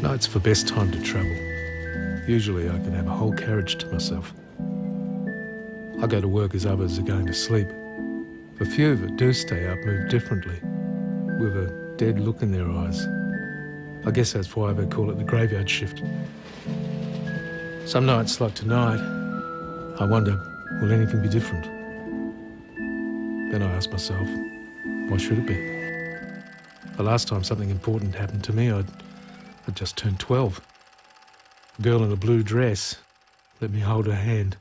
Night's the best time to travel. Usually I can have a whole carriage to myself. I go to work as others are going to sleep. The few that do stay up move differently, with a dead look in their eyes. I guess that's why they call it the graveyard shift. Some nights, like tonight, I wonder, will anything be different? Then I ask myself, why should it be? The last time something important happened to me, I'd just turned 12. A girl in a blue dress let me hold her hand.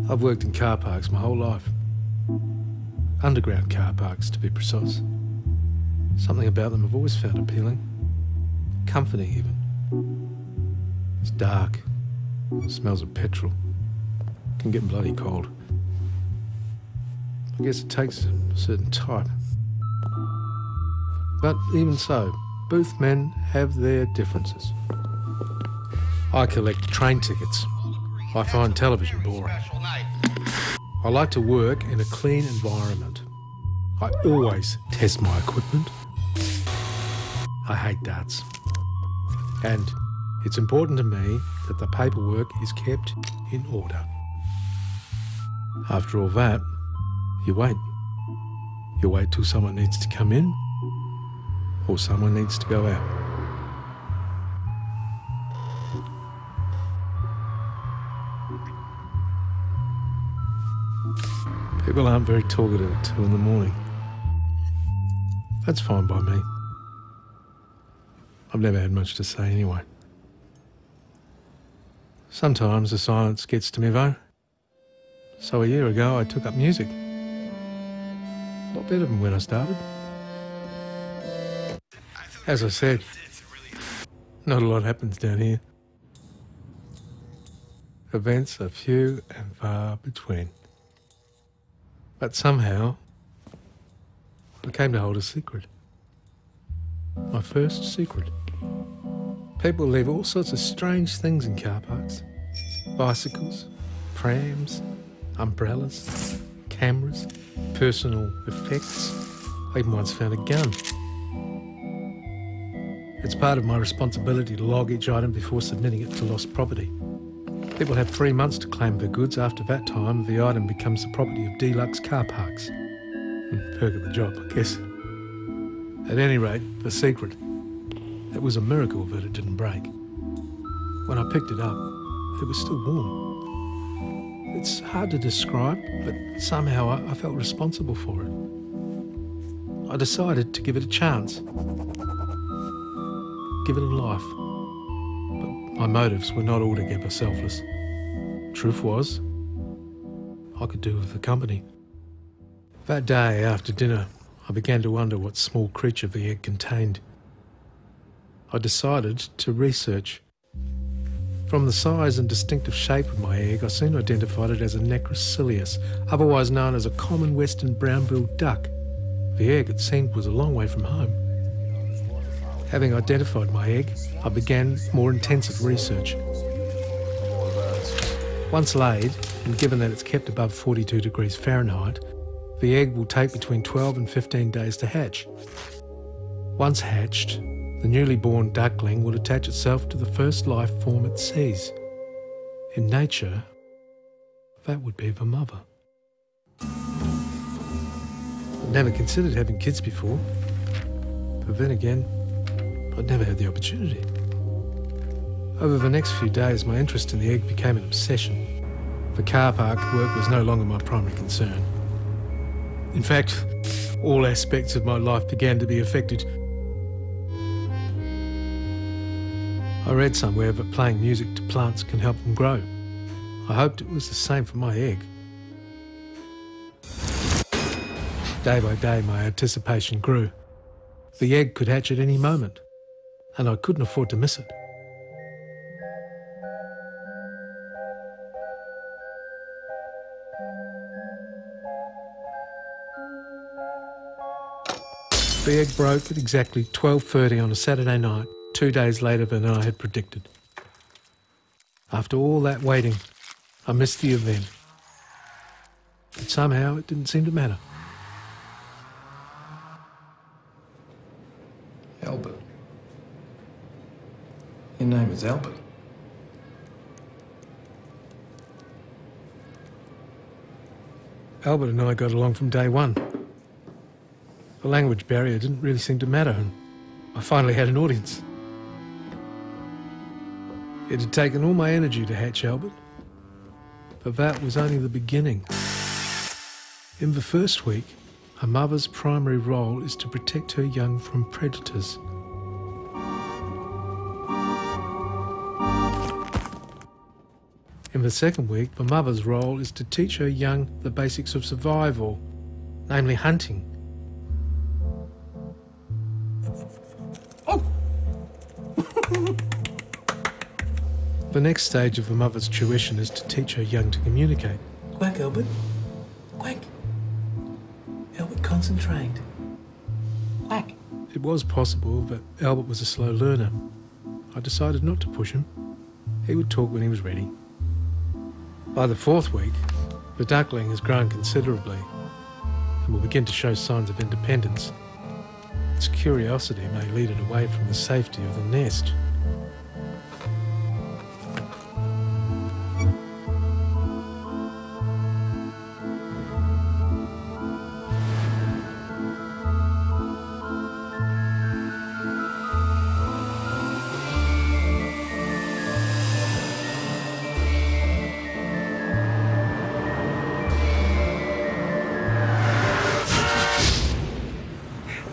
I've worked in car parks my whole life. Underground car parks, to be precise. Something about them I've always found appealing. Comforting, even. It's dark. It smells of petrol. Can get bloody cold. I guess it takes a certain type. But even so, booth men have their differences. I collect train tickets. I find television boring. I like to work in a clean environment. I always test my equipment. I hate darts. And it's important to me that the paperwork is kept in order. After all that, you wait. You wait till someone needs to come in or someone needs to go out. People aren't very talkative at 2 in the morning. That's fine by me. I've never had much to say anyway. Sometimes the silence gets to me though. So a year ago I took up music. A lot better than when I started. As I said, not a lot happens down here. Events are few and far between. But somehow, I came to hold a secret. My first secret. People leave all sorts of strange things in car parks. Bicycles, prams, umbrellas, cameras, personal effects. I even once found a gun. It's part of my responsibility to log each item before submitting it to lost property. People have 3 months to claim their goods. After that time, the item becomes the property of deluxe car parks. Perk of the job, I guess. At any rate, the secret. It was a miracle that it didn't break. When I picked it up, it was still warm. It's hard to describe, but somehow I felt responsible for it. I decided to give it a chance. Give it a life. But my motives were not altogether selfless. Truth was, I could do with the company. That day after dinner, I began to wonder what small creature the egg contained. I decided to research. From the size and distinctive shape of my egg, I soon identified it as a necrocilius, otherwise known as a common western brown-billed duck. The egg, it seemed, was a long way from home. Having identified my egg, I began more intensive research. Once laid, and given that it's kept above 42 degrees Fahrenheit, the egg will take between 12 and 15 days to hatch. Once hatched, the newly born duckling will attach itself to the first life form it sees. In nature, that would be the mother. I'd never considered having kids before, but then again, I'd never had the opportunity. Over the next few days, my interest in the egg became an obsession. The car park work was no longer my primary concern. In fact, all aspects of my life began to be affected. I read somewhere that playing music to plants can help them grow. I hoped it was the same for my egg. Day by day, my anticipation grew. The egg could hatch at any moment, and I couldn't afford to miss it. The egg broke at exactly 12:30 on a Saturday night, 2 days later than I had predicted. After all that waiting, I missed the event. But somehow it didn't seem to matter. Albert. Your name is Albert. Albert and I got along from day one. The language barrier didn't really seem to matter, and I finally had an audience. It had taken all my energy to hatch Albert, but that was only the beginning. In the first week, a mother's primary role is to protect her young from predators. In the second week, the mother's role is to teach her young the basics of survival, namely hunting. The next stage of the mother's tuition is to teach her young to communicate. Quack, Albert. Quack. Albert, concentrate. Quack. It was possible that Albert was a slow learner. I decided not to push him. He would talk when he was ready. By the fourth week, the duckling has grown considerably and will begin to show signs of independence. Its curiosity may lead it away from the safety of the nest.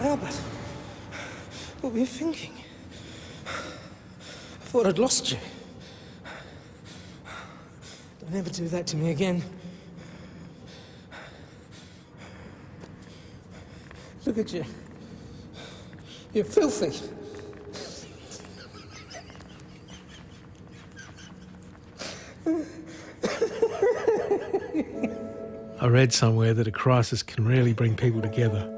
Albert, what were you thinking? I thought I'd lost you. Don't ever do that to me again. Look at you. You're filthy. I read somewhere that a crisis can really bring people together.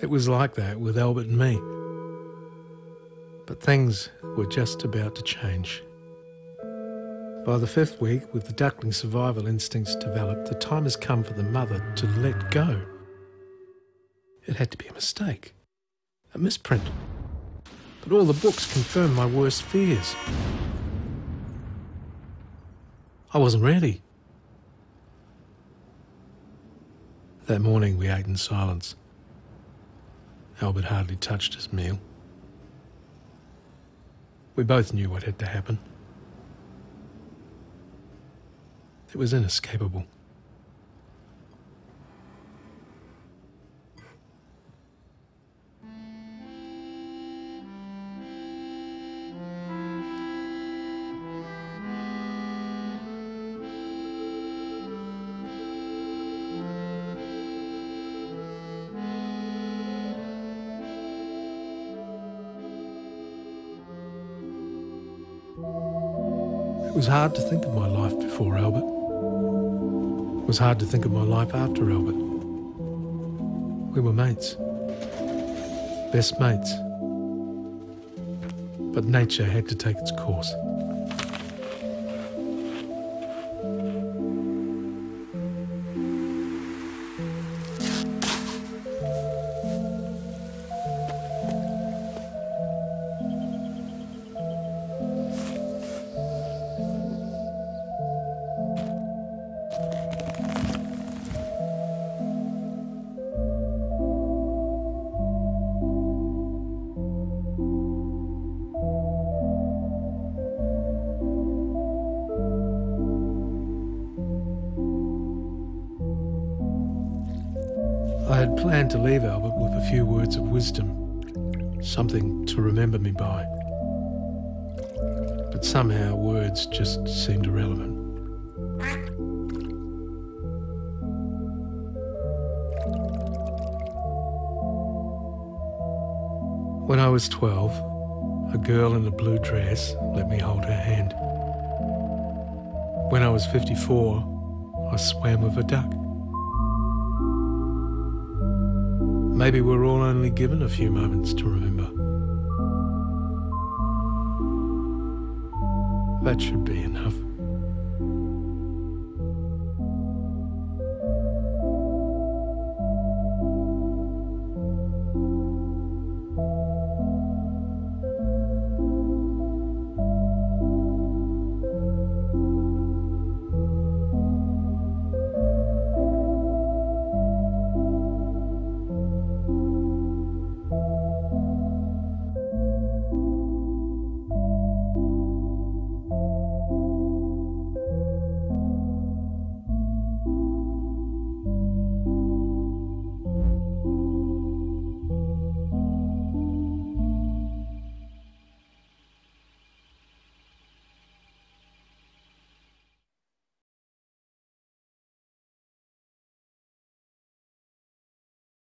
It was like that with Albert and me. But things were just about to change. By the fifth week, with the duckling's survival instincts developed, the time has come for the mother to let go. It had to be a mistake, a misprint. But all the books confirmed my worst fears. I wasn't ready. That morning we ate in silence. Albert hardly touched his meal. We both knew what had to happen. It was inescapable. It was hard to think of my life before Albert. It was hard to think of my life after Albert. We were mates. Best mates. But nature had to take its course. I had planned to leave Albert with a few words of wisdom, something to remember me by. But somehow words just seemed irrelevant. When I was 12, a girl in a blue dress let me hold her hand. When I was 54, I swam with a duck. Maybe we're all only given a few moments to remember. That should be enough.